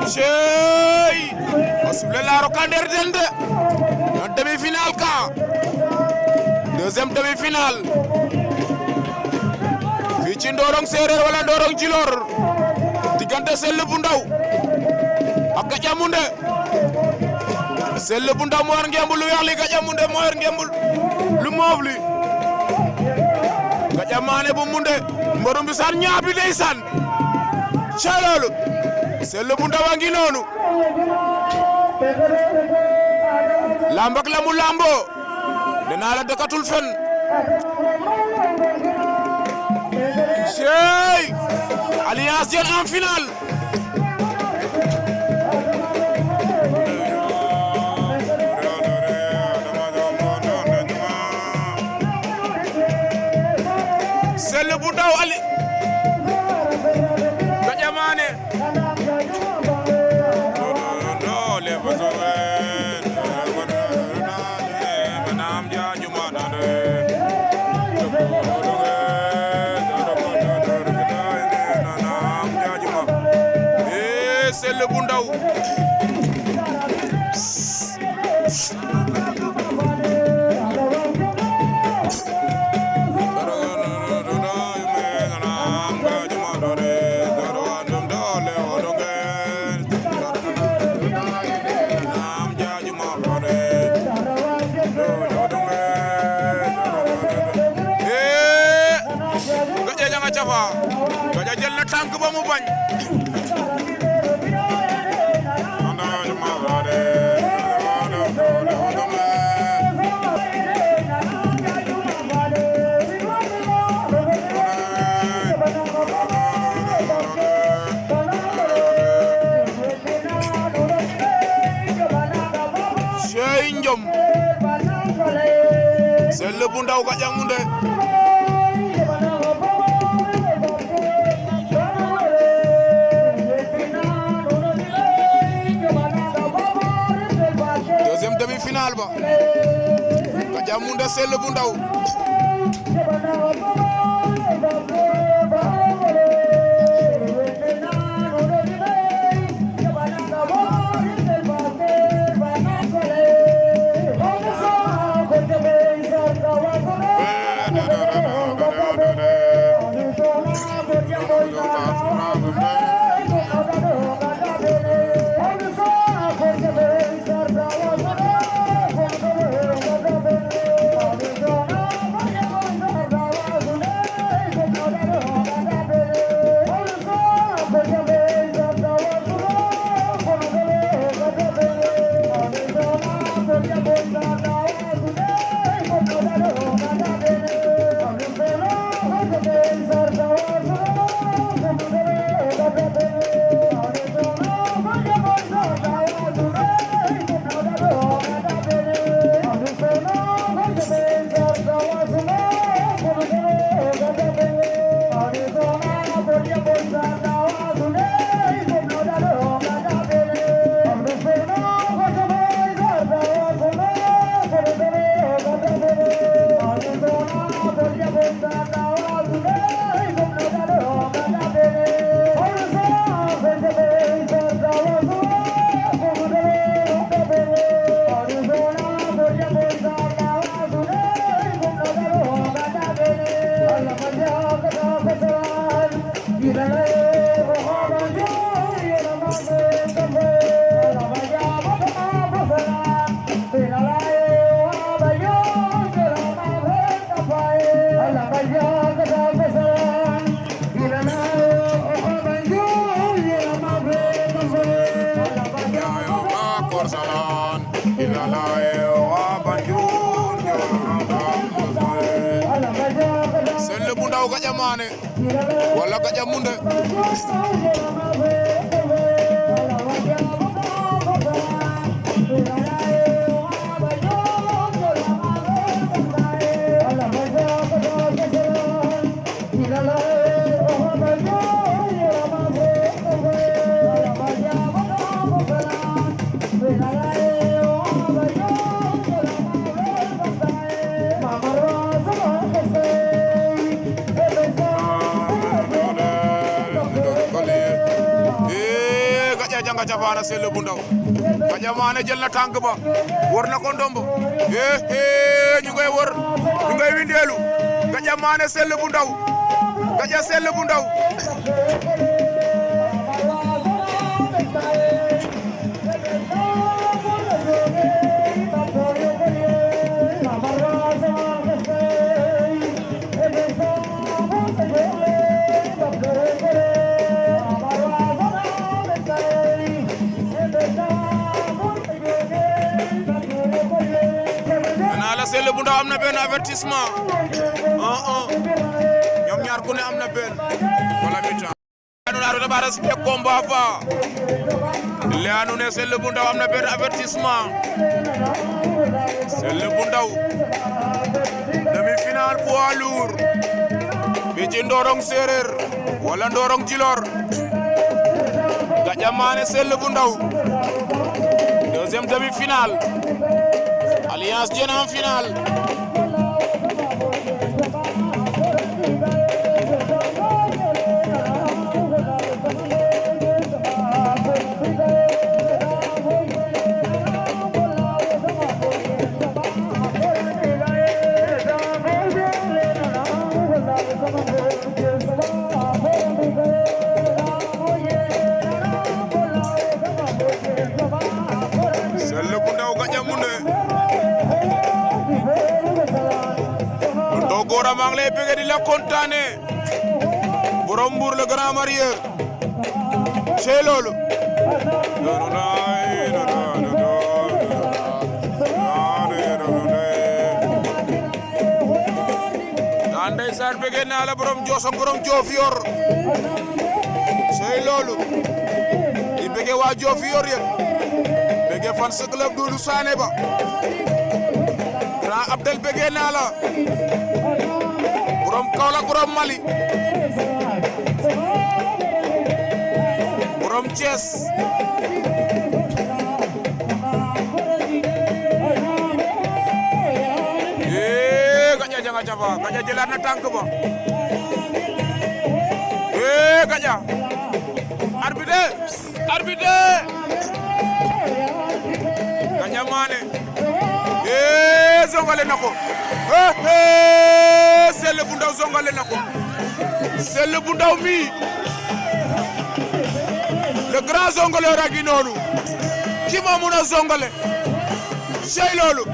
Cey o sifflé la rokander den de en demi-finale ka deuxième demi-finale fii ci Ndorong Seereer wala Ndorong Djilor diggante Sell bu Ndaw ak Gandia Moundé Sell bu Ndaw moo yor ngemb lu weex li Gandia Moundé moo yor ngemb lu moof li Gandia Mané bu Moundé mborum bi san ñaabi ndeysaan cey loolu Sell bu Ndaw a ngi noonu lamb ak la mu lambo danaa la dëkkatul fen cey Alliance Diène en finale Sell bu Ndaw ali Gandia Mané Sell bu Ndaw Gandia janga cafa Gandia jël na tànk ba mu bañ cey njom Sell bu Ndaw Gandia Moundé deuxième demi-finale ba Gandia Moundé Sell bu Ndaw Sell bu Ndaw Gandia Mané wala Gandia Moundé Gandia nga ca faana Sele bu ndaw Gandia Mané jël na tànk ba wër na ko ndombo ñu ngay wër ñu ngay windeelu Gandia Mané Sele bu ndaw Gandia Sele bu ndaw Sele bu ndaw am na benn avertissement 1-1 ñoom ñaar ku ne am na benn wala mi-temps anu na rota bara spe combat fa le anu ne Sele bu ndaw am na benn avertissement Sele bu ndaw demi-finale poids lourd bi ci Ndorong Séeréer wala Ndorong Djilor Gandia Mané Sele bu ndaw deuxième demi-finale Alliance Diène en finale Sele bu ndaw Gandia Mané Gora maa ngi lay bëgg di la kontaane borom Mbour le grand marieur c'est loolu ndeysaan bëgg naa la borom Jooson borom Diofior c'est loolu di bëgg waa Diofior yëpp bëgg fan sa club Doudou Sané ba grand Abdel bëgg naa la borom Kaolack borom Mali borom Thiès Gandia janga jafa Gandia jëlaat na tànk ba Gandia arbitre Gandia Mané zongale na ko Sele bu ndaw zongale na ko Sele bu ndaw mi le grand zongoleur a gi noonu ki ma mun a zongale sey loolu